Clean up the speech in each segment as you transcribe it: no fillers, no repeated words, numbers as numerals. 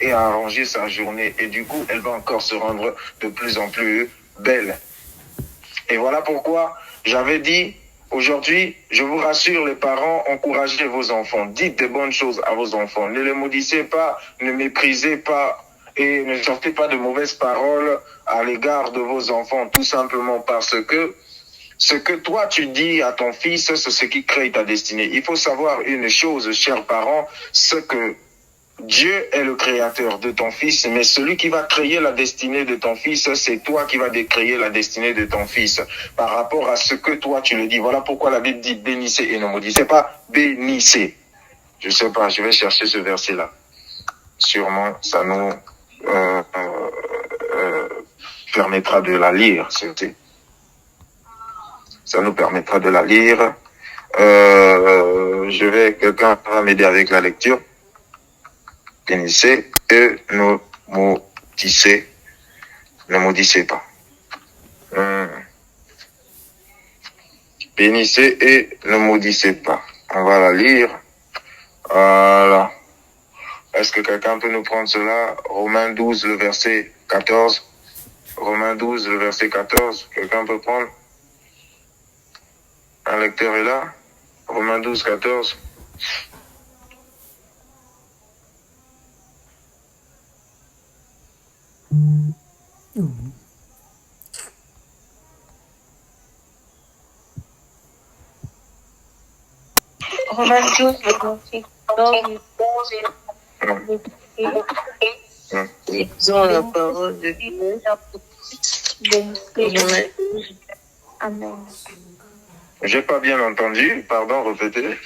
et à arranger sa journée. Et du coup, elle va encore se rendre de plus en plus belle. Et voilà pourquoi j'avais dit, aujourd'hui, je vous rassure les parents, encouragez vos enfants. Dites des bonnes choses à vos enfants. Ne les maudissez pas, ne méprisez pas et ne sortez pas de mauvaises paroles à l'égard de vos enfants, tout simplement parce que ce que toi tu dis à ton fils, c'est ce qui crée ta destinée. Il faut savoir une chose, chers parents, ce que Dieu est le créateur de ton fils, mais celui qui va créer la destinée de ton fils, c'est toi qui vas décréer la destinée de ton fils par rapport à ce que toi tu le dis. Voilà pourquoi la Bible dit bénissez et ne maudissez pas, bénissez. Je sais pas, je vais chercher ce verset-là. Sûrement, ça nous permettra de la lire, c'était. Ça nous permettra de la lire. Quelqu'un va m'aider avec la lecture. Bénissez et ne maudissez. Ne maudissez pas. Bénissez et ne maudissez pas. On va la lire. Voilà. Est-ce que quelqu'un peut nous prendre cela? Romains 12, le verset 14. Romains 12, le verset 14. Quelqu'un peut prendre? Un lecteur est là? Romains 12, 14. Romains 12, verset 14. Disons la parole de Dieu. Amen. J'ai pas bien entendu. Pardon, répétez.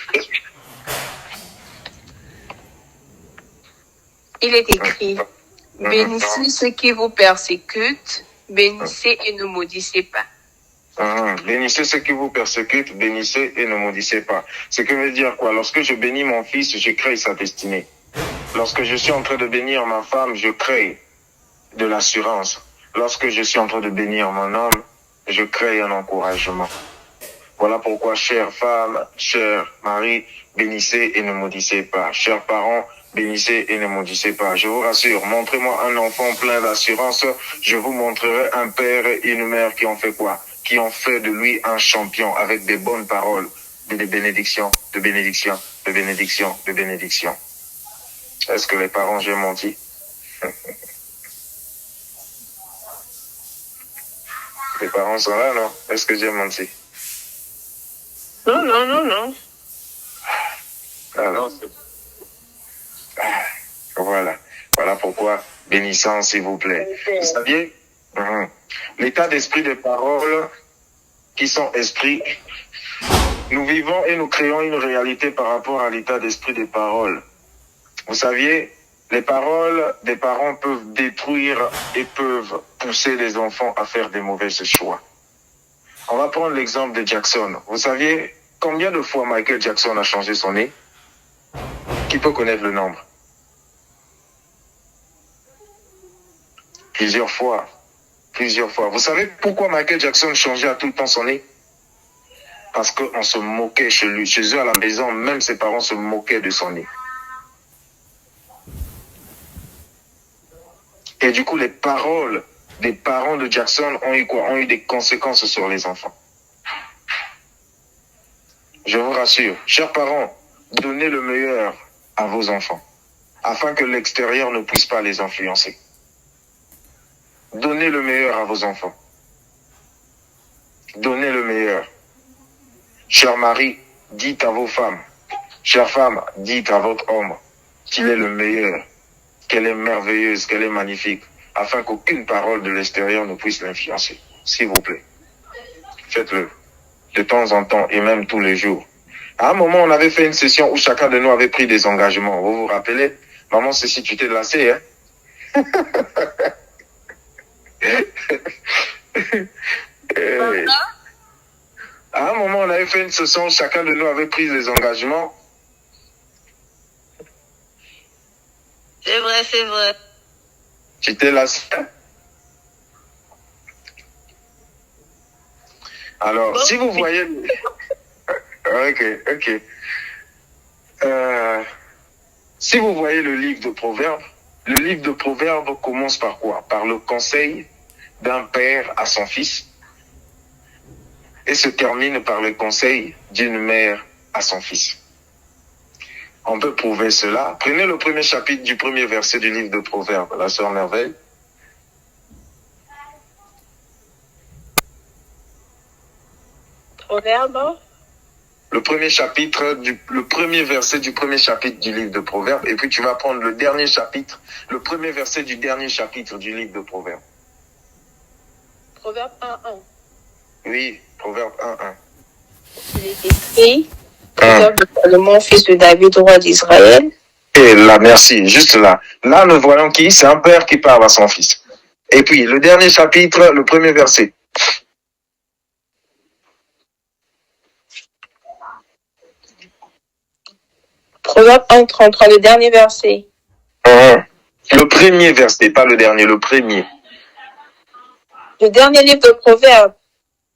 Il est écrit, bénissez ceux qui vous persécutent, bénissez et ne maudissez pas. Bénissez ceux qui vous persécutent, bénissez et ne maudissez pas. Ce que veut dire quoi? Lorsque je bénis mon fils, je crée sa destinée. Lorsque je suis en train de bénir ma femme, je crée de l'assurance. Lorsque je suis en train de bénir mon homme, je crée un encouragement. Voilà pourquoi, chères femmes, chers maris, bénissez et ne maudissez pas. Chers parents, bénissez et ne maudissez pas. Je vous rassure, montrez-moi un enfant plein d'assurance, je vous montrerai un père et une mère qui ont fait quoi? Qui ont fait de lui un champion avec des bonnes paroles, des bénédictions, de bénédictions, de bénédictions, de bénédictions. Est-ce que les parents, j'ai menti? Les parents sont là, non? Est-ce que j'ai menti? Non, non, non, non. Alors, voilà. Voilà pourquoi, bénissant, s'il vous plaît. Vous saviez, l'état d'esprit des paroles qui sont esprits, nous vivons et nous créons une réalité par rapport à l'état d'esprit des paroles. Vous saviez, les paroles des parents peuvent détruire et peuvent pousser les enfants à faire des mauvais choix. On va prendre l'exemple de Jackson. Vous saviez combien de fois Michael Jackson a changé son nez? Qui peut connaître le nombre? Plusieurs fois. Plusieurs fois. Vous savez pourquoi Michael Jackson changeait à tout le temps son nez? Parce qu'on se moquait chez lui. Chez eux à la maison, même ses parents se moquaient de son nez. Et du coup, les paroles des parents de Jackson ont eu quoi? Ont eu des conséquences sur les enfants. Je vous rassure, chers parents, donnez le meilleur à vos enfants, afin que l'extérieur ne puisse pas les influencer. Donnez le meilleur à vos enfants. Donnez le meilleur. Chers maris, dites à vos femmes. Chères femmes, dites à votre homme qu'il est le meilleur, qu'elle est merveilleuse, qu'elle est magnifique, afin qu'aucune parole de l'extérieur ne puisse l'influencer. S'il vous plaît, faites-le de temps en temps et même tous les jours. À un moment, on avait fait une session où chacun de nous avait pris des engagements. Vous vous rappelez? Maman, c'est si tu t'es lassé, hein? À un moment, on avait fait une session où chacun de nous avait pris des engagements. C'est vrai, c'est vrai. Tu t'es lassé, hein? Alors, si vous voyez... Ok. Si vous voyez le livre de Proverbes, Le livre de Proverbes commence par quoi? Par le conseil d'un père à son fils et se termine par le conseil d'une mère à son fils. On peut prouver cela. Prenez le premier chapitre du premier verset du livre de Proverbes, la sœur Merveille. Proverbe. Le premier chapitre, le premier verset du premier chapitre du livre de Proverbes, et puis tu vas prendre le dernier chapitre, le premier verset du dernier chapitre du livre de Proverbes. Proverbe 1:1. Oui, Proverbe 1:1. Il est écrit, Proverbe de Salomon, fils de David, roi d'Israël. Et là, merci, juste là. Là, nous voyons qui? C'est un père qui parle à son fils. Et puis, le dernier chapitre, le premier verset. Proverbe 1:33, le dernier verset. Le premier verset, pas le dernier, le premier. Le dernier livre de Proverbes.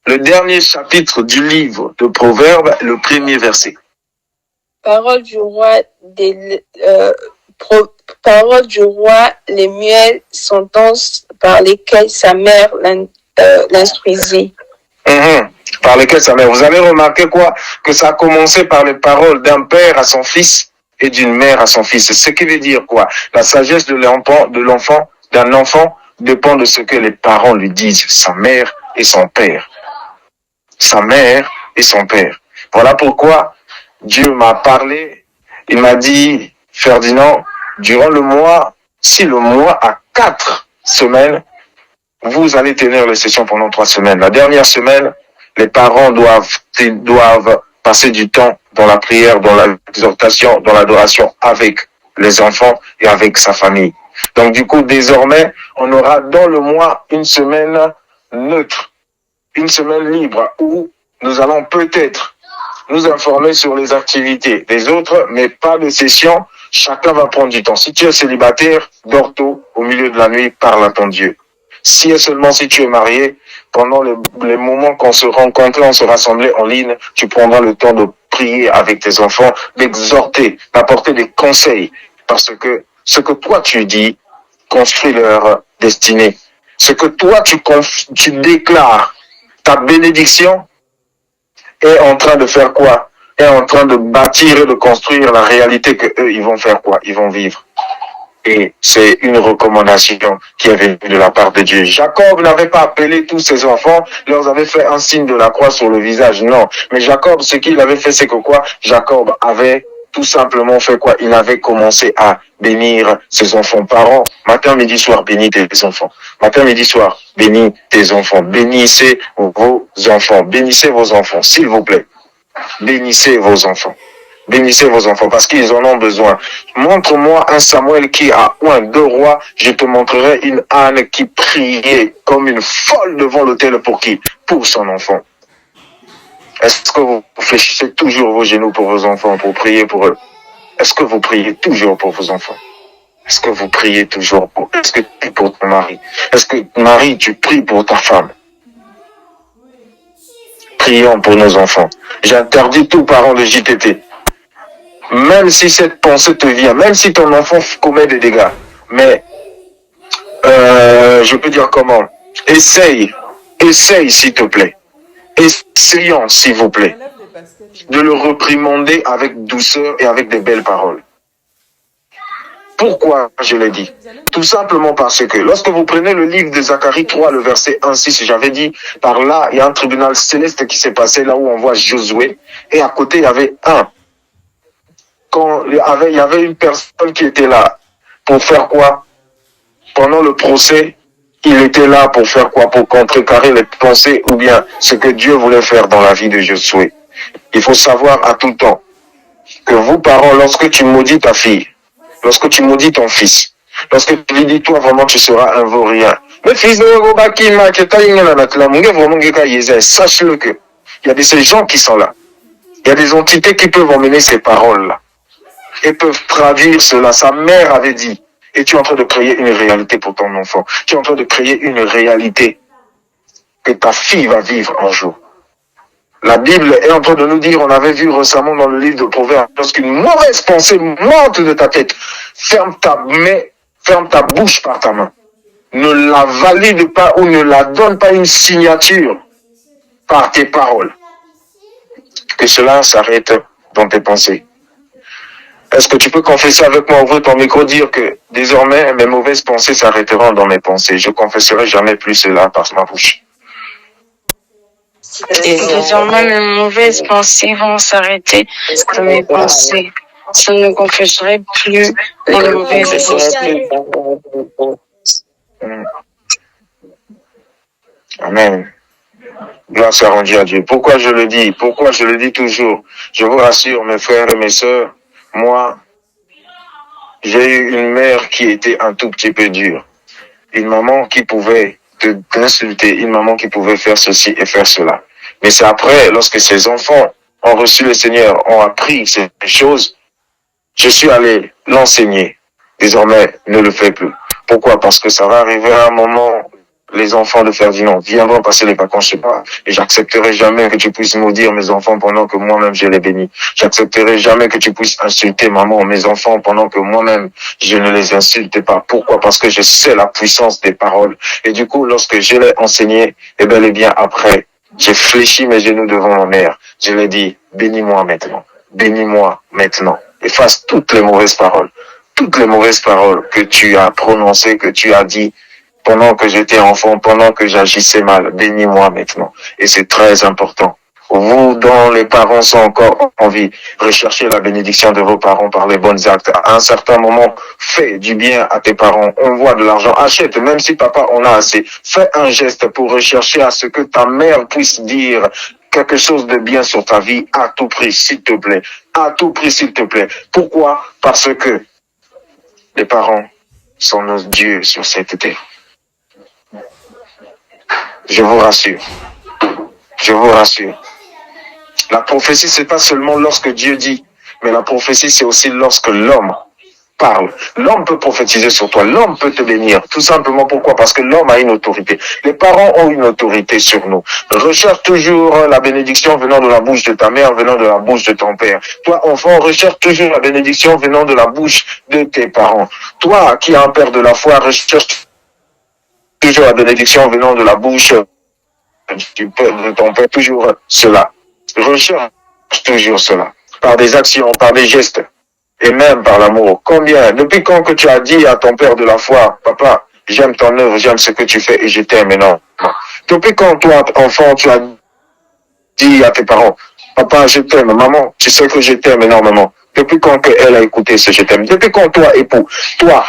Le dernier chapitre du livre de Proverbes, le premier verset. Parole du roi, parole du roi, les muets sentences par lesquelles sa mère l'instruisit. Par lesquelles sa mère. Vous avez remarqué quoi? Que ça a commencé par les paroles d'un père à son fils et d'une mère à son fils. Ce qui veut dire quoi? La sagesse de l'enfant, d'un enfant, dépend de ce que les parents lui disent, sa mère et son père. Sa mère et son père. Voilà pourquoi Dieu m'a parlé, il m'a dit, Ferdinand, durant le mois, si le mois a 4 semaines, vous allez tenir les sessions pendant 3 semaines. La dernière semaine, les parents doivent passer du temps dans la prière, dans l'exhortation, dans l'adoration avec les enfants et avec sa famille. Donc du coup, désormais, on aura dans le mois une semaine neutre, une semaine libre où nous allons peut-être nous informer sur les activités des autres, mais pas de session. Chacun va prendre du temps. Si tu es célibataire, dors tôt, au milieu de la nuit, parle à ton Dieu. Si et seulement si tu es marié, pendant les moments qu'on se rencontrait, on se rassemblait en ligne, tu prendras le temps de prier avec tes enfants, d'exhorter, d'apporter des conseils. Parce que ce que toi tu dis construit leur destinée. Ce que toi tu déclares, ta bénédiction est en train de faire quoi? Est en train de bâtir et de construire la réalité que eux, ils vont faire quoi? Ils vont vivre. Et c'est une recommandation qui est venue de la part de Dieu. Jacob n'avait pas appelé tous ses enfants, leur avait fait un signe de la croix sur le visage, non. Mais Jacob, ce qu'il avait fait, c'est que quoi? Jacob avait tout simplement fait quoi? Il avait commencé à bénir ses enfants. Parents, matin, midi, soir, bénis tes enfants. Matin, midi, soir, bénis tes enfants. Bénissez vos enfants. Bénissez vos enfants, s'il vous plaît. Bénissez vos enfants. Bénissez vos enfants parce qu'ils en ont besoin. Montre-moi un Samuel qui a oint 2 rois, je te montrerai une Anne qui priait comme une folle devant l'autel pour qui? Pour son enfant. Est-ce que vous fléchissez toujours vos genoux pour vos enfants, pour prier pour eux? Est-ce que vous priez toujours pour vos enfants? Est-ce que vous priez toujours pour... Est-ce que tu pries pour ton mari? Est-ce que Marie, tu pries pour ta femme? Prions pour nos enfants. J'interdis tout parent de JTT. Même si cette pensée te vient, même si ton enfant commet des dégâts, mais je peux dire comment? Essaye s'il te plaît. Essayons s'il vous plaît de le réprimander avec douceur et avec des belles paroles. Pourquoi je l'ai dit? Tout simplement parce que lorsque vous prenez le livre de Zacharie 3, le verset 1-6, j'avais dit, par là, il y a un tribunal céleste qui s'est passé là où on voit Josué, et à côté, il y avait il y avait une personne qui était là pour faire quoi? Pendant le procès, il était là pour faire quoi? Pour contrecarrer les pensées ou bien ce que Dieu voulait faire dans la vie de Josué. Il faut savoir à tout temps que vous, parents, lorsque tu maudis ta fille, lorsque tu maudis ton fils, lorsque tu lui dis, toi, vraiment, tu seras un vaurien. Mais fils de sache-le que il y a de ces gens qui sont là. Il y a des entités qui peuvent emmener ces paroles-là et peuvent traduire cela. Sa mère avait dit, et tu es en train de créer une réalité pour ton enfant. Tu es en train de créer une réalité que ta fille va vivre un jour. La Bible est en train de nous dire, on avait vu récemment dans le livre de Proverbes, lorsqu'une mauvaise pensée monte de ta tête, ferme ta main, ferme ta bouche par ta main. Ne la valide pas ou ne la donne pas une signature par tes paroles. Que cela s'arrête dans tes pensées. Est-ce que tu peux confesser avec moi, ouvrir ton micro, dire que désormais mes mauvaises pensées s'arrêteront dans mes pensées. Je confesserai jamais plus cela par ma bouche. Et désormais, mes mauvaises pensées vont s'arrêter dans mes pensées. Je ne confesserai plus les mauvaises pensées. Amen. Gloire soit rendue à Dieu. Pourquoi je le dis? Pourquoi je le dis toujours? Je vous rassure, mes frères et mes sœurs, moi, j'ai eu une mère qui était un tout petit peu dure. Une maman qui pouvait t'insulter, une maman qui pouvait faire ceci et faire cela. Mais c'est après, lorsque ces enfants ont reçu le Seigneur, ont appris ces choses, je suis allé l'enseigner. Désormais, ne le fais plus. Pourquoi? Parce que ça va arriver à un moment, les enfants de Ferdinand viendront passer les vacances chez moi et j'accepterai jamais que tu puisses maudire mes enfants pendant que moi-même je les bénis. J'accepterai jamais que tu puisses insulter maman, mes enfants pendant que moi-même je ne les insulte pas. Pourquoi? Parce que je sais la puissance des paroles. Et du coup, lorsque je l'ai enseigné, et bel et bien après, j'ai fléchi mes genoux devant ma mère. Je lui ai dit, bénis-moi maintenant. Bénis-moi maintenant. Efface toutes les mauvaises paroles. Toutes les mauvaises paroles que tu as prononcées, que tu as dit pendant que j'étais enfant, pendant que j'agissais mal. Bénis-moi maintenant. Et c'est très important. Vous, dont les parents sont encore en vie, recherchez la bénédiction de vos parents par les bons actes. À un certain moment, fais du bien à tes parents. Envoie de l'argent. Achète, même si papa en a assez. Fais un geste pour rechercher à ce que ta mère puisse dire quelque chose de bien sur ta vie à tout prix, s'il te plaît. À tout prix, s'il te plaît. Pourquoi? Parce que les parents sont nos dieux sur cette terre. Je vous rassure. Je vous rassure. La prophétie, c'est pas seulement lorsque Dieu dit, mais la prophétie, c'est aussi lorsque l'homme parle. L'homme peut prophétiser sur toi, l'homme peut te bénir. Tout simplement pourquoi? Parce que l'homme a une autorité. Les parents ont une autorité sur nous. Recherche toujours la bénédiction venant de la bouche de ta mère, venant de la bouche de ton père. Toi, enfant, recherche toujours la bénédiction venant de la bouche de tes parents. Toi, qui as un père de la foi, recherche toujours la bénédiction venant de la bouche du père, de ton père. Toujours cela. Recherche toujours cela. Par des actions, par des gestes. Et même par l'amour. Combien, depuis quand que tu as dit à ton père de la foi, papa, j'aime ton œuvre, j'aime ce que tu fais et je t'aime énormément. Depuis quand toi, enfant, tu as dit à tes parents, papa, je t'aime, maman, tu sais que je t'aime énormément. Depuis quand que elle a écouté ce je t'aime? Depuis quand toi, époux, toi,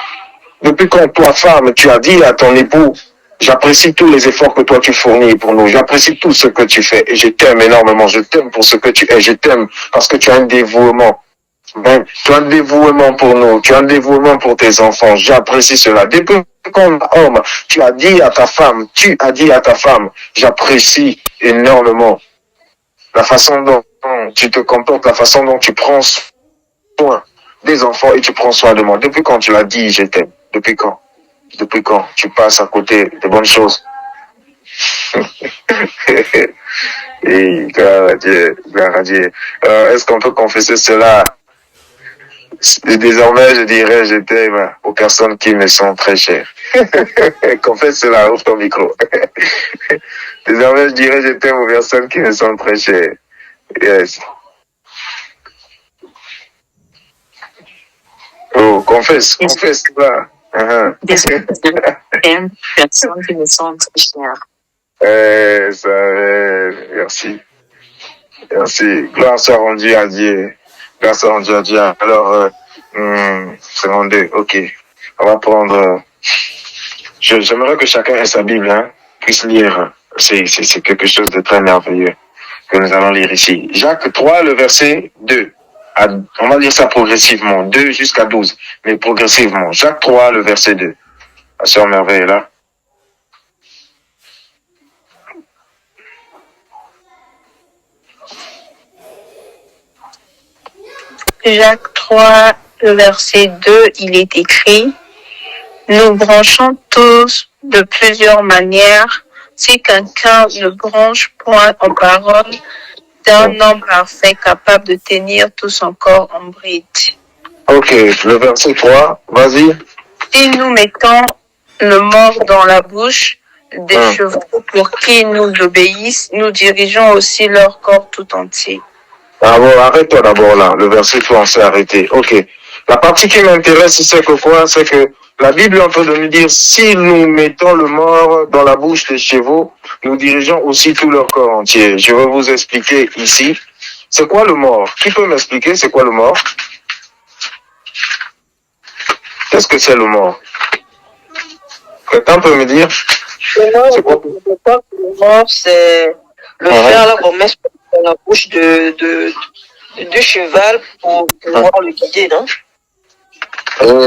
depuis quand toi, femme, tu as dit à ton époux, j'apprécie tous les efforts que toi tu fournis pour nous. J'apprécie tout ce que tu fais et je t'aime énormément. Je t'aime pour ce que tu es. Je t'aime parce que tu as un dévouement. Tu as un dévouement pour nous. Tu as un dévouement pour tes enfants. J'apprécie cela. Depuis qu'on homme, tu as dit à ta femme, j'apprécie énormément la façon dont tu te comportes, la façon dont tu prends soin des enfants et tu prends soin de moi. Depuis quand tu l'as dit, je t'aime? Depuis quand? Depuis quand tu passes à côté de bonnes choses? Et gloire à Dieu, gloire à Dieu. Est-ce qu'on peut confesser cela? Désormais, je dirais je t'aime aux personnes qui me sont très chères. Confesse cela, ouvre ton micro. Désormais, je dirais je t'aime aux personnes qui me sont très chères. Yes. Oh, confesse cela. Désolé, personne qui me sont très chères. Merci. Merci. Gloire soit rendue à Dieu. Gloire soit rendue à Dieu. Alors, seconde 2, ok. On va prendre... J'aimerais que chacun ait sa Bible, puisse lire. C'est quelque chose de très merveilleux que nous allons lire ici. Jacques 3, le verset 2. On va lire ça progressivement. 2 jusqu'à 12. Mais progressivement. Jacques 3, le verset 2. La sœur Merveille est là. Jacques 3, le verset 2, il est écrit, nous branchons tous de plusieurs manières. Si quelqu'un ne branche point en parole d'un homme parfait capable de tenir tout son corps en bride. Ok, le verset 3, vas-y. Si nous mettons le mort dans la bouche des chevaux pour qu'ils nous obéissent, nous dirigeons aussi leur corps tout entier. Ah bon, arrête-toi d'abord là. Le verset, toi, on s'est arrêté. Ok. La partie qui m'intéresse, c'est que quoi? C'est que la Bible est en train de nous dire, si nous mettons le mort dans la bouche des chevaux, nous dirigeons aussi tout leur corps entier. Je vais vous expliquer ici. C'est quoi le mort? Qui peut m'expliquer c'est quoi le mort? Qu'est-ce que c'est le mort? Quelqu'un peut me dire? Le mort, c'est le fer là qu'on met dans la bouche du cheval pour pouvoir le guider, non?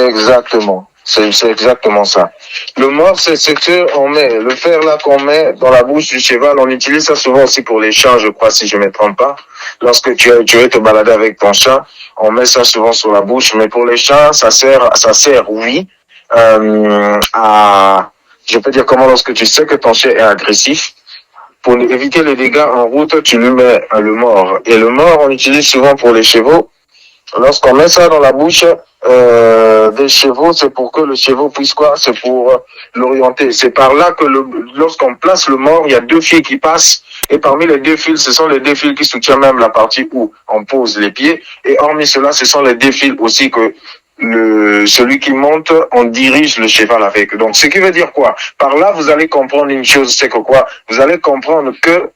Exactement. C'est exactement ça. Le mort, c'est ce que on met, le fer là qu'on met dans la bouche du cheval. On utilise ça souvent aussi pour les chats, je crois, si je ne me trompe pas. Lorsque tu veux te balader avec ton chat, on met ça souvent sur la bouche. Mais pour les chats, ça sert, oui, je peux dire comment lorsque tu sais que ton chien est agressif. Pour éviter les dégâts en route, tu lui mets le mort. Et le mort, on utilise souvent pour les chevaux. Lorsqu'on met ça dans la bouche des chevaux, c'est pour que le cheval puisse quoi? C'est pour l'orienter. C'est par là que lorsqu'on place le mort, il y a deux fils qui passent. Et parmi les deux fils, ce sont les deux fils qui soutiennent même la partie où on pose les pieds. Et hormis cela, ce sont les deux fils aussi que celui qui monte, on dirige le cheval avec. Donc, ce qui veut dire quoi? Par là, vous allez comprendre une chose, c'est que quoi? Vous allez comprendre que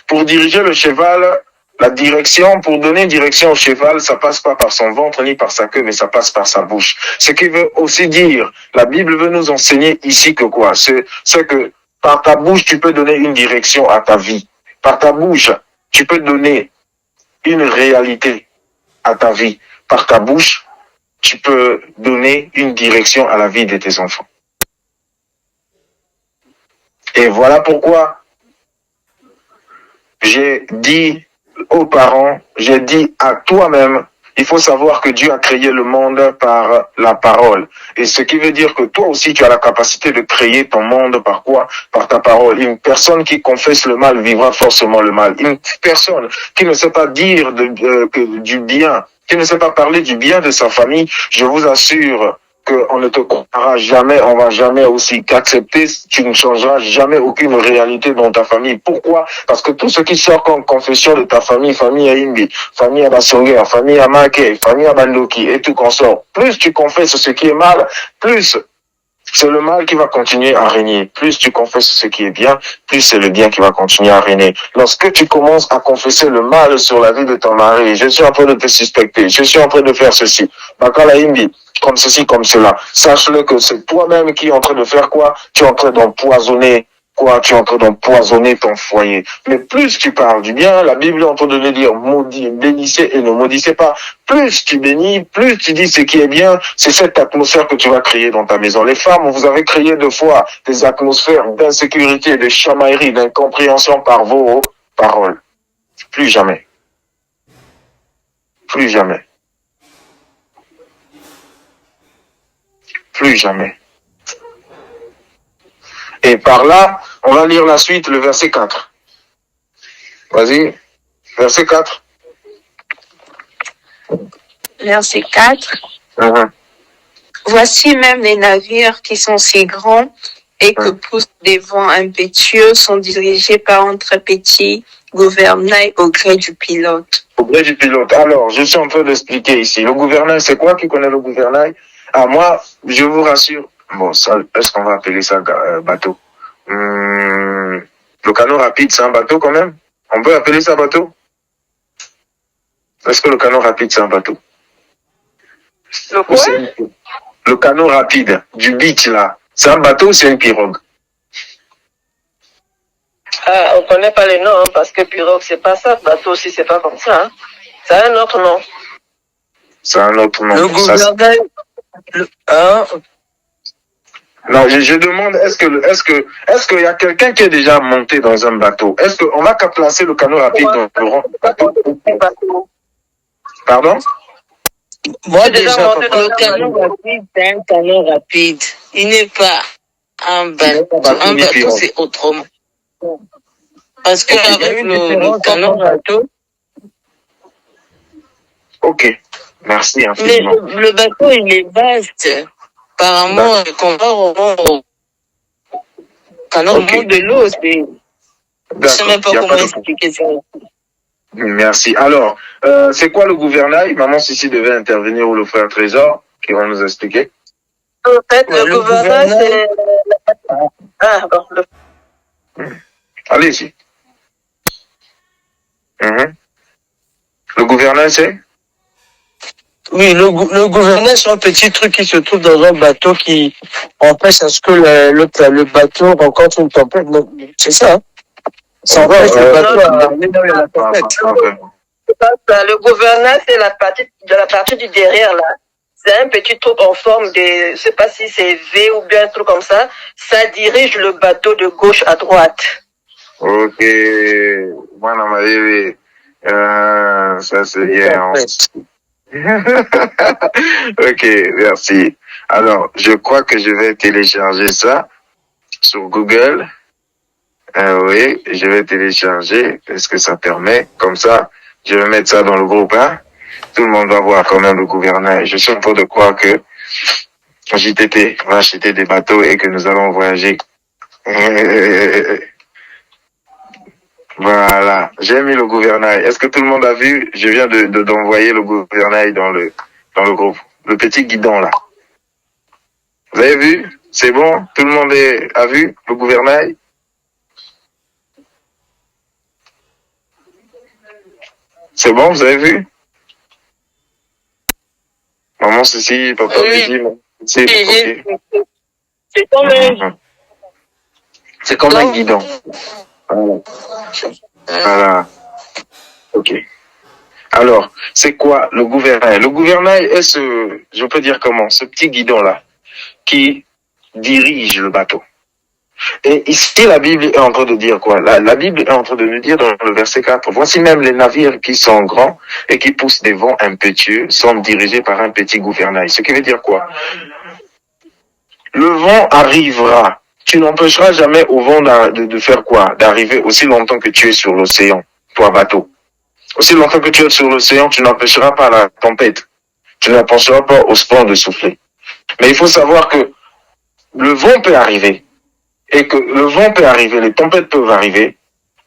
pour diriger le cheval, la direction, pour donner direction au cheval, ça passe pas par son ventre ni par sa queue, mais ça passe par sa bouche. Ce qui veut aussi dire, la Bible veut nous enseigner ici que quoi? C'est que par ta bouche, tu peux donner une direction à ta vie. Par ta bouche, tu peux donner une réalité à ta vie. Par ta bouche, tu peux donner une direction à la vie de tes enfants. Et voilà pourquoi j'ai dit aux parents, j'ai dit à toi-même, il faut savoir que Dieu a créé le monde par la parole. Et ce qui veut dire que toi aussi, tu as la capacité de créer ton monde par quoi? Par ta parole. Une personne qui confesse le mal vivra forcément le mal. Une personne qui ne sait pas dire du bien, qui ne sait pas parler du bien de sa famille, je vous assure qu'on ne te comprendra jamais, on va jamais aussi qu'accepter, tu ne changeras jamais aucune réalité dans ta famille. Pourquoi? Parce que tout ce qui sort comme confession de ta famille, famille à Imbi, famille à Basonga, famille à Maké, famille à Bandoki et tout consort, plus tu confesses ce qui est mal, plus c'est le mal qui va continuer à régner. Plus tu confesses ce qui est bien, plus c'est le bien qui va continuer à régner. Lorsque tu commences à confesser le mal sur la vie de ton mari, je suis en train de te suspecter, je suis en train de faire ceci, Bakala Imbi, comme ceci, comme cela, sache-le que c'est toi-même qui est en train de faire quoi? Tu es en train d'empoisonner quoi? Tu es en train d'empoisonner ton foyer. Mais plus tu parles du bien, la Bible est en train de le dire, maudit, bénissez et ne maudissez pas. Plus tu bénis, plus tu dis ce qui est bien, c'est cette atmosphère que tu vas créer dans ta maison. Les femmes, vous avez créé deux fois des atmosphères d'insécurité, de chamaillerie, d'incompréhension par vos paroles. Plus jamais. Plus jamais. Plus jamais. Et par là, on va lire la suite, le verset 4. Vas-y, verset 4. Verset 4. Voici même les navires qui sont si grands et que poussent des vents impétueux sont dirigés par un très petit gouvernail au gré du pilote. Au gré du pilote. Alors, je suis en train d'expliquer ici. Le gouvernail, c'est quoi? Qui connaît le gouvernail? Ah, moi, je vous rassure. Bon, ça, est-ce qu'on va appeler ça bateau? Le canot rapide, c'est un bateau quand même? On peut appeler ça bateau? Est-ce que le canot rapide, c'est un bateau? Le quoi? Le canot rapide du beach, là. C'est un bateau ou c'est une pirogue? Ah, on connaît pas les noms, hein, parce que pirogue, c'est pas ça. Bateau aussi, c'est pas comme ça. Hein. C'est un autre nom. C'est un autre nom. Le gouvernail. Non, je demande, est-ce qu'il y a quelqu'un qui est déjà monté dans un bateau? Est-ce qu'on va qu'à placer le canot rapide dans le rang bateau? Pardon? Moi, déjà, le canot rapide, c'est un canot rapide. Il n'est pas un bateau. Un bateau, c'est autrement. Parce que avec le canot bateau. Ok, merci Mais infiniment. le bateau, il est vaste. Apparemment, quand on monte de l'eau, je ne sais même pas comment expliquer ça. Merci. Alors, c'est quoi le gouvernail? Maman Sissi devait intervenir ou le frère Trésor qui vont nous expliquer. En fait, le gouvernail, c'est... Ah, bon, Allez-y. Le gouvernail, c'est? Oui, le gouvernail, c'est un petit truc qui se trouve dans un bateau qui empêche à ce que le bateau rencontre une tempête. C'est ça, hein? Ça empêche le bateau à aller dans la tempête. Le gouvernail, c'est la partie du derrière, là. C'est un petit truc en forme de, je sais pas si c'est V ou bien un truc comme ça. Ça dirige le bateau de gauche à droite. Ok. Voilà, ma bébé. Ça, c'est bien. Ok, merci. Alors, je crois que je vais télécharger ça sur Google. Oui, je vais télécharger. Est-ce que ça permet? Comme ça, je vais mettre ça dans le groupe, hein. Tout le monde va voir quand même le gouvernail. Je suis en train de croire que JTT va acheter des bateaux et que nous allons voyager. Voilà, j'ai mis le gouvernail. Est-ce que tout le monde a vu? Je viens d'envoyer le gouvernail dans le groupe. Le petit guidon là. Vous avez vu? C'est bon? Tout le monde a vu le gouvernail? C'est bon, vous avez vu? Maman Cécile, papa Midi, c'est comme un guidon. Voilà. Ok. Alors, c'est quoi le gouvernail? Le gouvernail est je peux dire comment, ce petit guidon-là, qui dirige le bateau. Et ici, la Bible est en train de dire quoi? La Bible est en train de nous dire dans le verset 4, voici même les navires qui sont grands et qui poussent des vents impétueux sont dirigés par un petit gouvernail. Ce qui veut dire quoi? Le vent arrivera. Tu n'empêcheras jamais au vent de faire quoi? D'arriver aussi longtemps que tu es sur l'océan, toi bateau. Aussi longtemps que tu es sur l'océan, tu n'empêcheras pas la tempête. Tu n'empêcheras pas au sport de souffler. Mais il faut savoir que le vent peut arriver. Et que le vent peut arriver, les tempêtes peuvent arriver.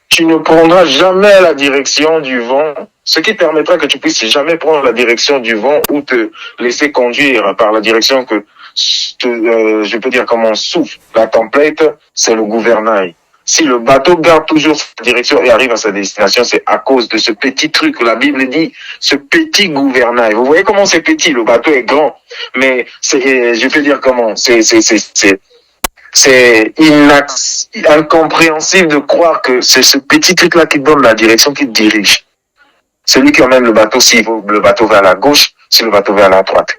Tu ne prendras jamais la direction du vent, ce qui permettra que tu puisses jamais prendre la direction du vent ou te laisser conduire par la direction que, je peux dire comment souffle la tempête, c'est le gouvernail. Si le bateau garde toujours sa direction et arrive à sa destination, c'est à cause de ce petit truc. La Bible dit, ce petit gouvernail. Vous voyez comment c'est petit, le bateau est grand, mais je peux dire comment, c'est incompréhensible de croire que c'est ce petit truc-là qui donne la direction, qui dirige. Celui qui emmène le bateau, si le bateau va à la gauche, si le bateau va à la droite.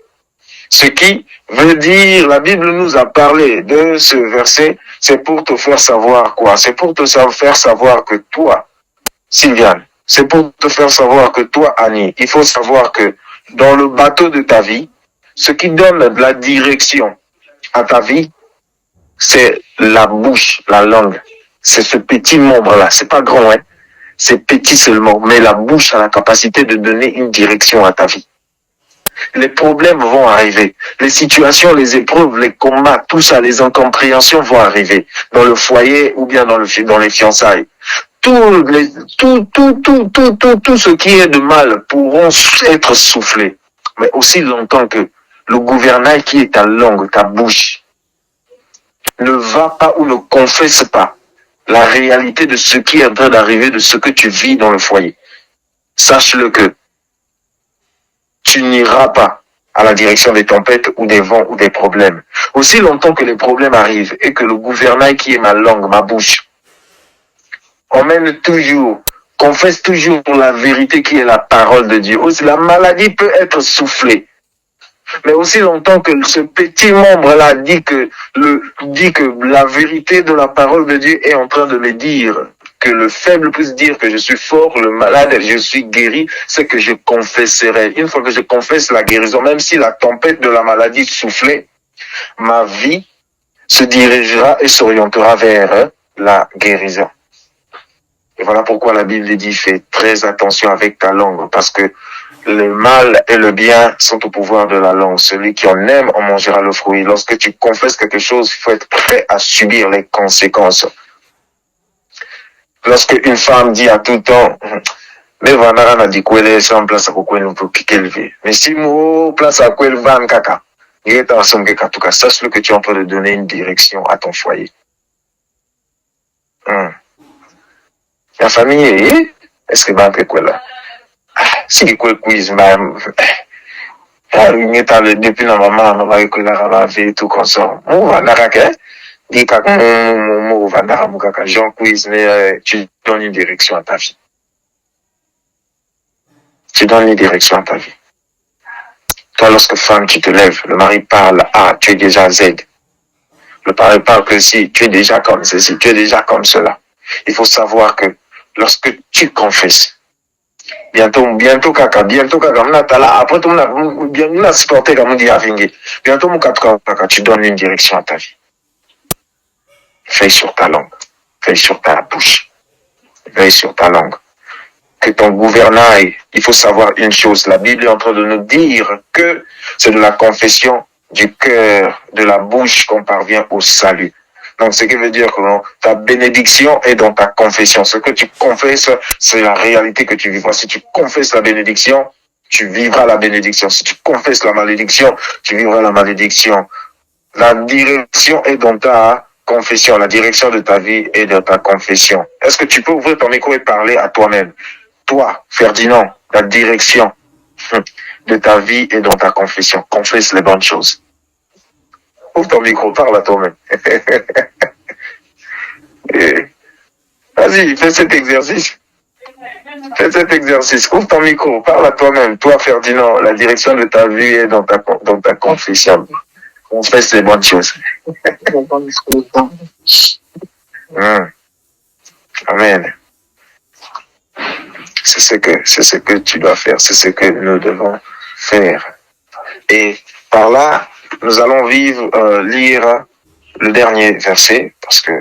Ce qui veut dire, la Bible nous a parlé de ce verset, c'est pour te faire savoir quoi? C'est pour te faire savoir que toi, Sylviane, c'est pour te faire savoir que toi, Annie, il faut savoir que dans le bateau de ta vie, ce qui donne de la direction à ta vie, c'est la bouche, la langue. C'est ce petit membre-là. C'est pas grand, hein. C'est petit seulement. Mais la bouche a la capacité de donner une direction à ta vie. Les problèmes vont arriver. Les situations, les épreuves, les combats, tout ça, les incompréhensions vont arriver. Dans le foyer ou bien dans les fiançailles. Tout ce qui est de mal pourront être soufflés. Mais aussi longtemps que le gouvernail qui est ta langue, ta bouche, ne va pas ou ne confesse pas la réalité de ce qui est en train d'arriver, de ce que tu vis dans le foyer. Sache-le que tu n'iras pas à la direction des tempêtes ou des vents ou des problèmes. Aussi longtemps que les problèmes arrivent et que le gouvernail qui est ma langue, ma bouche, emmène toujours, confesse toujours la vérité qui est la parole de Dieu. Aussi, la maladie peut être soufflée. Mais aussi longtemps que ce petit membre-là dit que la vérité de la parole de Dieu est en train de me dire que le faible puisse dire que je suis fort, le malade, je suis guéri, c'est que je confesserai. Une fois que je confesse la guérison, même si la tempête de la maladie soufflait, ma vie se dirigera et s'orientera vers la guérison. Et voilà pourquoi la Bible dit, fais très attention avec ta langue, parce que le mal et le bien sont au pouvoir de la langue. Celui qui en aime en mangera le fruit. Lorsque tu confesses quelque chose, il faut être prêt à subir les conséquences. Lorsque une femme dit à tout temps, mais vanara na di kwele sans place à quoi nous peut élever. Mais si moi place à quoi van kaka, il est en somme que sache-le que tu es en train de donner une direction à ton foyer. La famille, est-ce que va que là? Si quoi quiz même. Depuis la maman, on va écouter la laver tout comme ça. On va n'arrêter. Dis kaka, on va n'arrêter. Jean quiz, mais tu donnes une direction à ta vie. Tu donnes une direction à ta vie. Toi, lorsque femme, tu te lèves, le mari parle A, tu es déjà Z. Le mari parle que si, tu es déjà comme ceci, tu es déjà comme cela. Il faut savoir que lorsque tu confesses, bientôt, kaka, après tout, on a supporté comme on dit à Vingi. Bientôt, mon kaka, tu donnes une direction à ta vie. Veille sur ta langue. Veille sur ta bouche. Veille sur ta langue. Que ton gouvernail, il faut savoir une chose. La Bible est en train de nous dire que c'est de la confession du cœur, de la bouche qu'on parvient au salut. Donc, ce qui veut dire que ta bénédiction est dans ta confession. Ce que tu confesses, c'est la réalité que tu vivras. Si tu confesses la bénédiction, tu vivras la bénédiction. Si tu confesses la malédiction, tu vivras la malédiction. La direction est dans ta confession. La direction de ta vie est dans ta confession. Est-ce que tu peux ouvrir ton micro et parler à toi-même? Toi, Ferdinand, la direction de ta vie est dans ta confession. Confesse les bonnes choses. Ouvre ton micro, parle à toi-même. Vas-y, fais cet exercice. Fais cet exercice. Ouvre ton micro, parle à toi-même. Toi, Ferdinand, la direction de ta vie est dans ta confession. Confesse les bonnes choses. Amen. C'est ce que tu dois faire. C'est ce que nous devons faire. Et par là, nous allons lire le dernier verset, parce que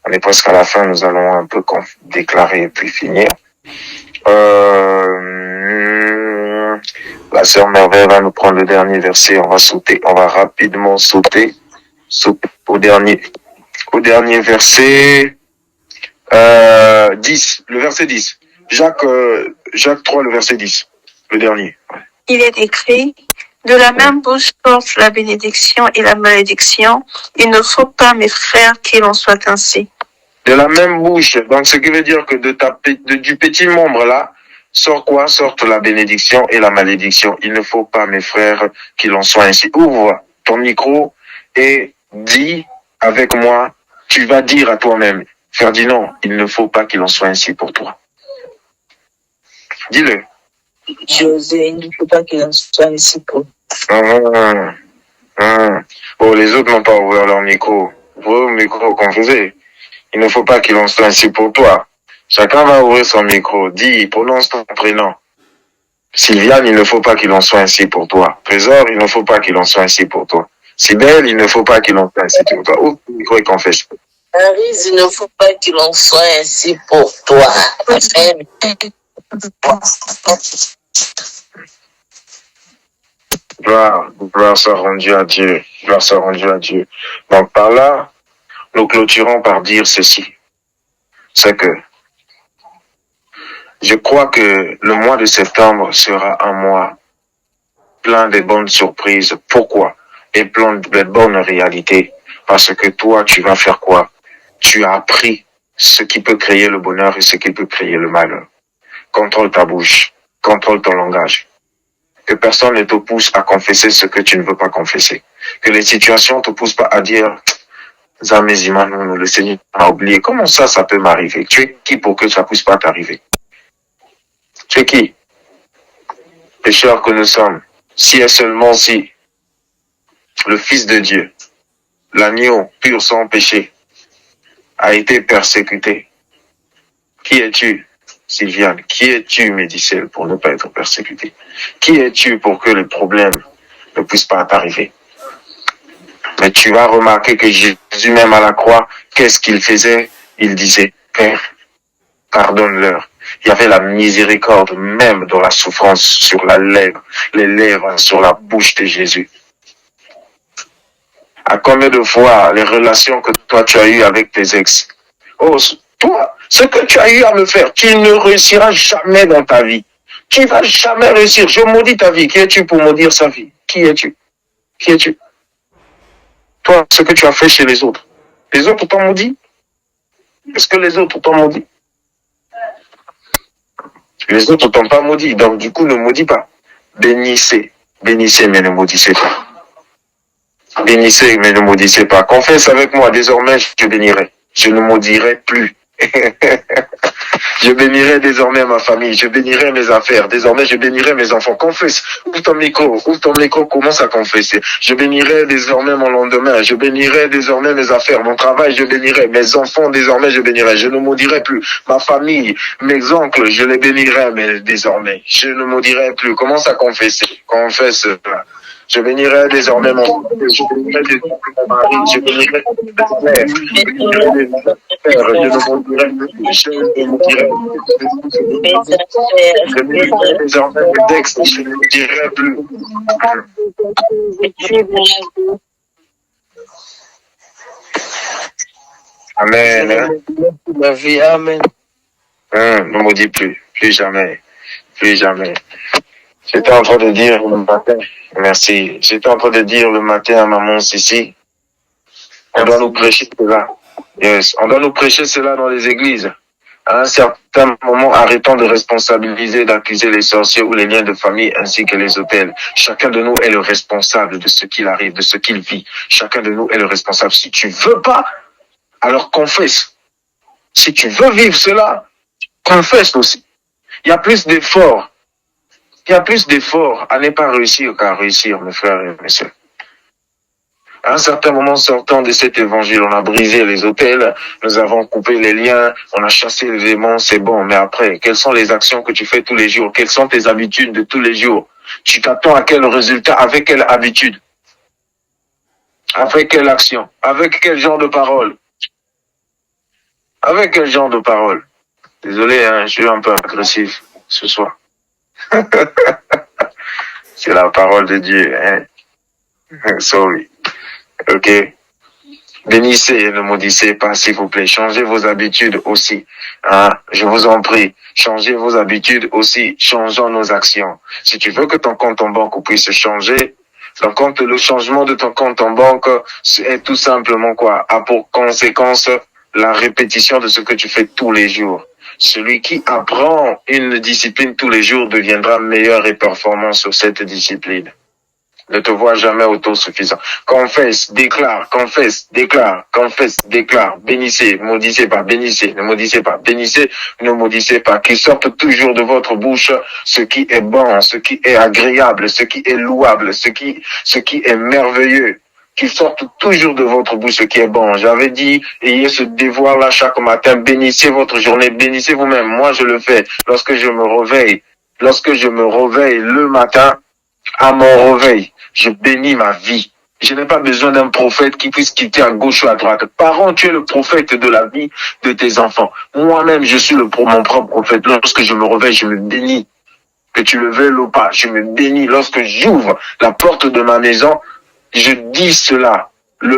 on est presque à la fin, nous allons un peu déclarer et puis finir. La sœur Merveille va nous prendre le dernier verset, on va rapidement sauter au dernier verset 10, le verset 10. Jacques 3, le verset 10, le dernier. Il est écrit, de la même bouche sortent la bénédiction et la malédiction. Il ne faut pas, mes frères, qu'il en soit ainsi. De la même bouche. Donc, ce qui veut dire que du petit membre là, sort quoi? Sortent la bénédiction et la malédiction. Il ne faut pas, mes frères, qu'il en soit ainsi. Ouvre ton micro et dis avec moi, tu vas dire à toi-même, Ferdinand, il ne faut pas qu'il en soit ainsi pour toi. Dis-le. José, il ne faut pas qu'il en soit ainsi pour Oh, les autres n'ont pas ouvert leur micro. Ouvrez le micro qu'on faisait. Il ne faut pas qu'il en soit ainsi pour toi. Chacun va ouvrir son micro. Dis, prononce ton prénom. Sylviane, il ne faut pas qu'il en soit ainsi pour toi. Trésor, il ne faut pas qu'il en soit ainsi pour toi. Sibelle, il ne faut pas qu'il en soit ainsi pour toi. Ouvre ton micro et confesse. Aris, il ne faut pas qu'il en soit ainsi pour toi. Amen. Gloire soit rendue à Dieu. Gloire soit rendue à Dieu. Donc par là, nous clôturons par dire ceci. C'est que je crois que le mois de septembre sera un mois plein de bonnes surprises. Pourquoi? Et plein de bonnes réalités. Parce que toi, tu vas faire quoi? Tu as appris ce qui peut créer le bonheur et ce qui peut créer le malheur. Contrôle ta bouche. Contrôle ton langage. Que personne ne te pousse à confesser ce que tu ne veux pas confesser. Que les situations ne te poussent pas à dire le Seigneur m'a oublié. Comment ça peut m'arriver? Tu es qui pour que ça ne puisse pas t'arriver? Tu es qui? Pécheurs que nous sommes. Si et seulement si le Fils de Dieu, l'agneau pur sans péché, a été persécuté. Qui es-tu, Sylviane? Qui es-tu, Médicelle, pour ne pas être persécuté? Qui es-tu pour que les problèmes ne puissent pas t'arriver? Mais tu vas remarquer que Jésus, même à la croix, qu'est-ce qu'il faisait? Il disait, Père, pardonne-leur. Il y avait la miséricorde même dans la souffrance sur la lèvre, les lèvres, sur la bouche de Jésus. À combien de fois les relations que toi tu as eues avec tes ex? Oh, toi, ce que tu as eu à me faire, tu ne réussiras jamais dans ta vie. Tu ne vas jamais réussir. Je maudis ta vie. Qui es-tu pour maudire sa vie? Qui es-tu? Qui es-tu? Toi, ce que tu as fait chez les autres. Les autres t'ont maudit? Est-ce que les autres t'ont maudit? Les autres t'ont pas maudit. Donc, du coup, ne maudis pas. Bénissez. Bénissez, mais ne maudissez pas. Bénissez, mais ne maudissez pas. Confesse avec moi, désormais, je bénirai. Je ne maudirai plus. Je bénirai désormais ma famille, je bénirai mes affaires, désormais je bénirai mes enfants. Confesse, ouvre ton micro, commence à confesser. Je bénirai désormais mon lendemain, je bénirai désormais mes affaires, mon travail, je bénirai, mes enfants, désormais je bénirai. Je ne maudirai plus ma famille, mes oncles, je les bénirai, mais désormais, je ne maudirai plus. Commence à confesser, confesse. Je bénirai désormais mon je bénirai désormais mon mari, je bénirai mon père, je ne maudirai plus, je ne maudirai plus. Je bénirai désormais mes ex, je ne maudirai plus. Amen. Ma vie, amen. Ne maudis plus, plus jamais, plus jamais. J'étais en train de dire le matin, merci, j'étais en train de dire le matin à maman Sissi, on doit nous prêcher cela. Yes, on doit nous prêcher cela dans les églises. À un certain moment, arrêtons de responsabiliser, d'accuser les sorciers ou les liens de famille ainsi que les hôtels. Chacun de nous est le responsable de ce qu'il arrive, de ce qu'il vit. Chacun de nous est le responsable. Si tu veux pas, alors confesse. Si tu veux vivre cela, confesse aussi. Il y a plus d'efforts. Il y a plus d'efforts à ne pas réussir qu'à réussir, mes frères et mes sœurs. À un certain moment, sortant de cet évangile, on a brisé les autels, nous avons coupé les liens, on a chassé les démons, c'est bon. Mais après, quelles sont les actions que tu fais tous les jours? Quelles sont tes habitudes de tous les jours? Tu t'attends à quel résultat? Avec quelle habitude? Avec quelle action? Avec quel genre de parole? Avec quel genre de parole? Désolé, je suis un peu agressif ce soir. C'est la parole de Dieu, Sorry. Ok. Bénissez et ne maudissez pas, s'il vous plaît. Changez vos habitudes aussi. Je vous en prie. Changez vos habitudes aussi. Changeons nos actions. Si tu veux que ton compte en banque puisse changer, le changement de ton compte en banque est tout simplement quoi? A pour conséquence la répétition de ce que tu fais tous les jours. Celui qui apprend une discipline tous les jours deviendra meilleur et performant sur cette discipline. Ne te vois jamais autosuffisant. Confesse, déclare, confesse, déclare, confesse, déclare. Bénissez, maudissez pas, bénissez, ne maudissez pas, bénissez, ne maudissez pas. Qu'il sorte toujours de votre bouche ce qui est bon, ce qui est agréable, ce qui est louable, ce qui est merveilleux. Qu'il sorte toujours de votre bouche ce qui est bon. J'avais dit, ayez ce devoir-là chaque matin. Bénissez votre journée, bénissez vous-même. Moi, je le fais lorsque je me réveille. Lorsque je me réveille le matin, à mon réveil, je bénis ma vie. Je n'ai pas besoin d'un prophète qui puisse quitter à gauche ou à droite. Parent, tu es le prophète de la vie de tes enfants. Moi-même, je suis mon propre prophète. Lorsque je me réveille, je me bénis. Que tu le veuilles ou pas, je me bénis. Lorsque j'ouvre la porte de ma maison, je dis cela.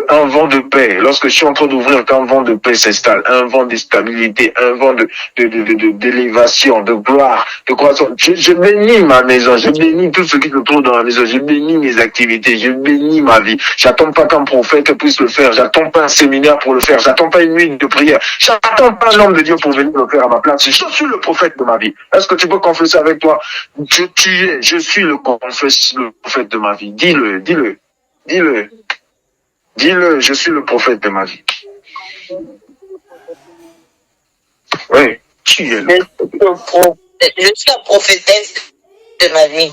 Un vent de paix. Lorsque je suis en train d'ouvrir, qu'un vent de paix s'installe, un vent de stabilité, un vent d'élévation, de gloire, de croissance. Je bénis ma maison, je bénis tout ce qui se trouve dans la maison, je bénis mes activités, je bénis ma vie. J'attends pas qu'un prophète puisse le faire, j'attends pas un séminaire pour le faire, j'attends pas une nuit de prière, j'attends pas un homme de Dieu pour venir le faire à ma place. Je suis le prophète de ma vie. Est-ce que tu peux confesser avec toi? Je suis le prophète de ma vie. Dis-le, dis-le, dis-le. Dis-le, je suis le prophète de ma vie. Oui, tu es le prophète. Je suis la prophétesse de ma vie.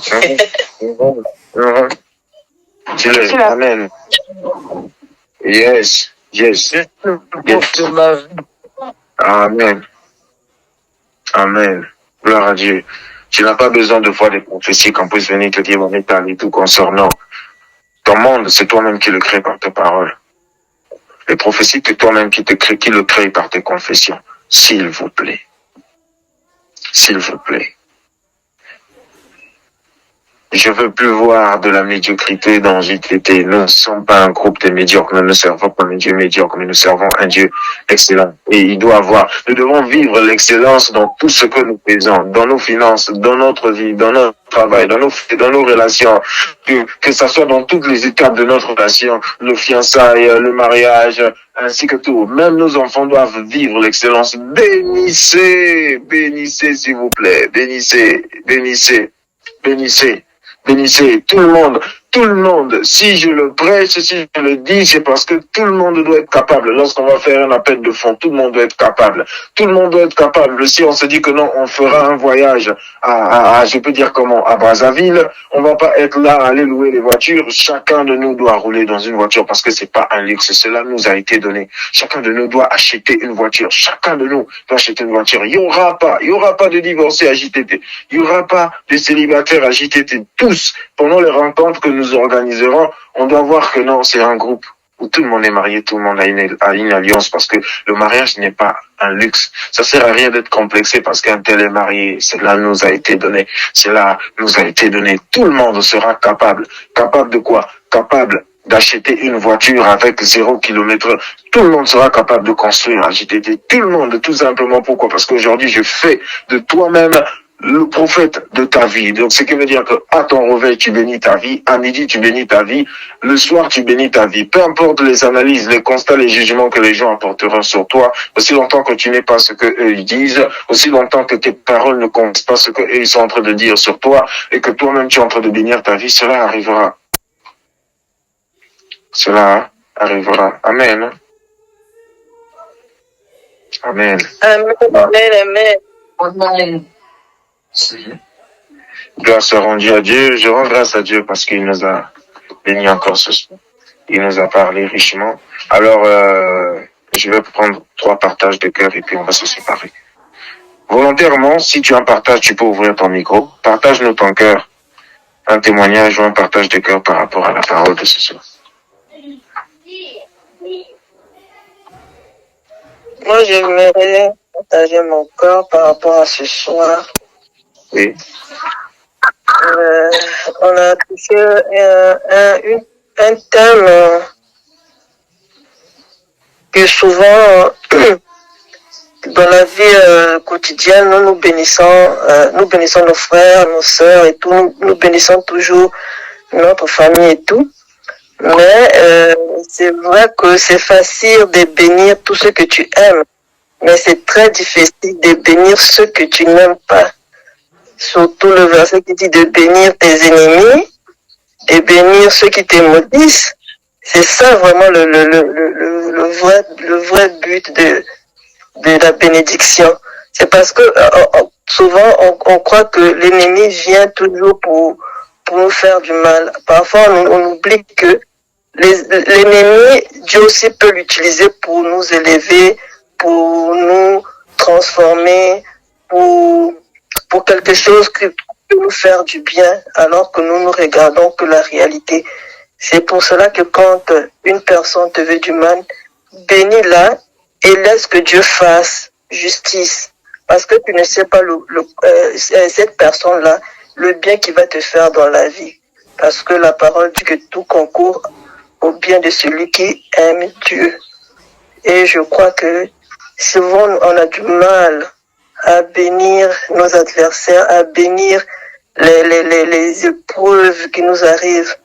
Dis-le, amen. Yes, yes. De ma vie. Amen. Amen. Gloire à Dieu. Tu n'as pas besoin de voir des prophéties qu'on puisse venir te dire, on est allé tout concernant. Ton monde, c'est toi-même qui le crée par tes paroles. Les prophéties, c'est toi-même qui le crée par tes confessions. S'il vous plaît. s'il vous plaît. Je veux plus voir de la médiocrité dans JTT. Nous ne sommes pas un groupe de médiocres. Nous ne servons pas un Dieu médiocre, mais nous servons un Dieu excellent. Et il doit avoir, nous devons vivre l'excellence dans tout ce que nous faisons, dans nos finances, dans notre vie, dans notre travail, dans nos relations, que ça soit dans toutes les étapes de notre relation, le fiançailles, le mariage, ainsi que tout. Même nos enfants doivent vivre l'excellence. Bénissez, bénissez s'il vous plaît, bénissez, bénissez, bénissez. Bénissez tout le monde. Si je le prêche, si je le dis, c'est parce que tout le monde doit être capable. Lorsqu'on va faire un appel de fonds, tout le monde doit être capable. Tout le monde doit être capable. Si on se dit que non, on fera un voyage je peux dire comment, à Brazzaville, on va pas être là à aller louer les voitures. Chacun de nous doit rouler dans une voiture parce que c'est pas un luxe. Cela nous a été donné. Chacun de nous doit acheter une voiture. Chacun de nous doit acheter une voiture. Il y aura pas de divorcés à JTT. Il y aura pas de célibataires à JTT. Tous, pendant les rencontres que nous organiserons, on doit voir que non, c'est un groupe où tout le monde est marié, tout le monde a une alliance, parce que le mariage n'est pas un luxe. Ça sert à rien d'être complexé parce qu'un tel est marié. Cela nous a été donné. Cela nous a été donné. Tout le monde sera capable. Capable de quoi? Capable d'acheter une voiture avec 0 km. Tout le monde sera capable de construire un JTT. Tout le monde, tout simplement. Pourquoi? Parce qu'aujourd'hui, je fais de toi-même le prophète de ta vie. Donc, ce qui veut dire que à ton réveil, tu bénis ta vie. À midi, tu bénis ta vie. Le soir, tu bénis ta vie. Peu importe les analyses, les constats, les jugements que les gens apporteront sur toi, aussi longtemps que tu n'es pas ce que eux ils disent, aussi longtemps que tes paroles ne comptent pas ce que eux ils sont en train de dire sur toi, et que toi-même tu es en train de bénir ta vie, cela arrivera. Cela arrivera. Amen. Amen. Amen. Gloire soit rendue à Dieu. Je rends grâce à Dieu parce qu'il nous a bénis encore ce soir. Il nous a parlé richement. Alors, je vais prendre 3 partages de cœur et puis on va se séparer. Volontairement, si tu en partages, tu peux ouvrir ton micro. Partage-nous ton cœur, un témoignage ou un partage de cœur par rapport à la parole de ce soir. Moi, j'aimerais partager mon cœur par rapport à ce soir. Oui. On a touché un thème que souvent, dans la vie quotidienne, nous bénissons nos frères, nos sœurs et tout, nous bénissons toujours notre famille et tout. Mais c'est vrai que c'est facile de bénir tout ce que tu aimes, mais c'est très difficile de bénir ceux que tu n'aimes pas. Surtout le verset qui dit de bénir tes ennemis, de bénir ceux qui te maudissent. C'est ça vraiment le vrai but de la bénédiction. C'est parce que souvent on croit que l'ennemi vient toujours pour nous faire du mal. Parfois on oublie que l'ennemi, Dieu aussi peut l'utiliser pour nous élever, pour nous transformer, pour quelque chose qui peut nous faire du bien, alors que nous regardons que la réalité. C'est pour cela que quand une personne te veut du mal, bénis-la et laisse que Dieu fasse justice. Parce que tu ne sais pas cette personne-là, le bien qu'il va te faire dans la vie. Parce que la parole dit que tout concourt au bien de celui qui aime Dieu. Et je crois que souvent on a du mal à bénir nos adversaires, à bénir les épreuves qui nous arrivent.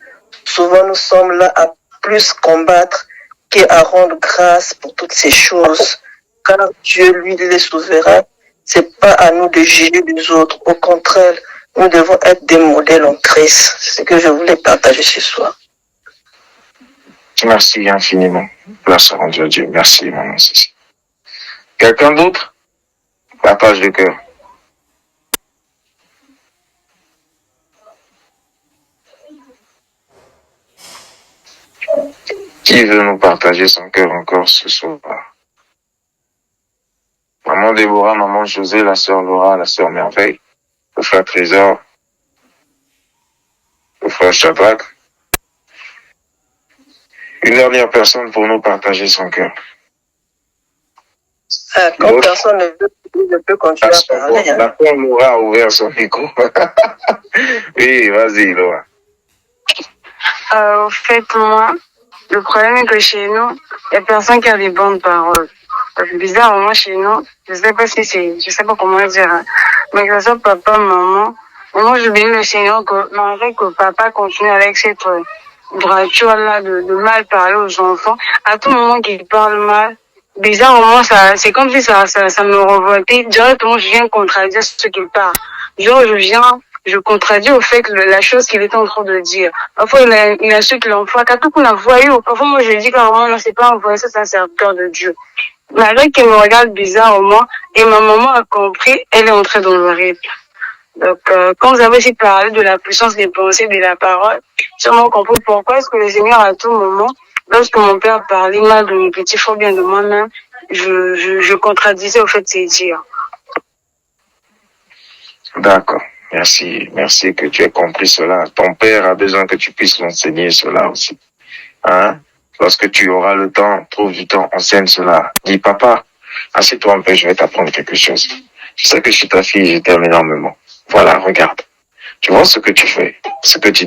Souvent nous sommes là à plus combattre qu'à rendre grâce pour toutes ces choses. Car Dieu, lui, il est souverain. C'est pas à nous de juger les autres. Au contraire, nous devons être des modèles en Christ. C'est ce que je voulais partager ce soir. Merci infiniment. Grâce à Dieu. Merci, maman Cécile. Quelqu'un d'autre? Partage de cœur. Qui veut nous partager son cœur encore ce soir? Maman Déborah, maman José, la sœur Laura, la sœur Merveille, le frère Trésor, le frère Shadrach. Une dernière personne pour nous partager son cœur. Quand personne ne veut Je peux continuer à parler. Hein. La femme aura ouvert son micro. Oui, vas-y, Laura. Au fait, moi, le problème est que chez nous, il n'y a personne qui a des bonnes paroles. Bizarrement, chez nous, je sais pas comment dire, hein, mais que ce soit papa, maman, moi, je bénis le Seigneur malgré que papa continue avec cette gratuite-là de mal parler aux enfants. À tout moment qu'il parle mal, bizarrement, c'est comme si ça me revoltait. Directement, je viens contredire ce qu'il parle. Genre, je contredis au fait la chose qu'il est en train de dire. Parfois, il a ceux qui l'envoient. Quand on a voyé, parfois, moi, je dis carrément, non, c'est pas envoyé, ça, c'est un serviteur de Dieu. Malgré qu'elle me regarde bizarrement, et ma maman a compris, elle est entrée dans le rythme. Donc, quand vous avez aussi parlé de la puissance des pensées, de la parole, sûrement compris pourquoi est-ce que le Seigneur, à tout moment, lorsque mon père parlait mal de mes petits frères, bien de moi-même, je contradisais au fait de ses dires. D'accord. Merci que tu aies compris cela. Ton père a besoin que tu puisses l'enseigner cela aussi. Hein? Lorsque tu auras le temps, trouve du temps, enseigne cela. Dis, papa, assieds-toi un peu, je vais t'apprendre quelque chose. Je sais que chez ta fille, je t'aime énormément. Voilà, regarde. Tu vois ce que tu fais, ce que tu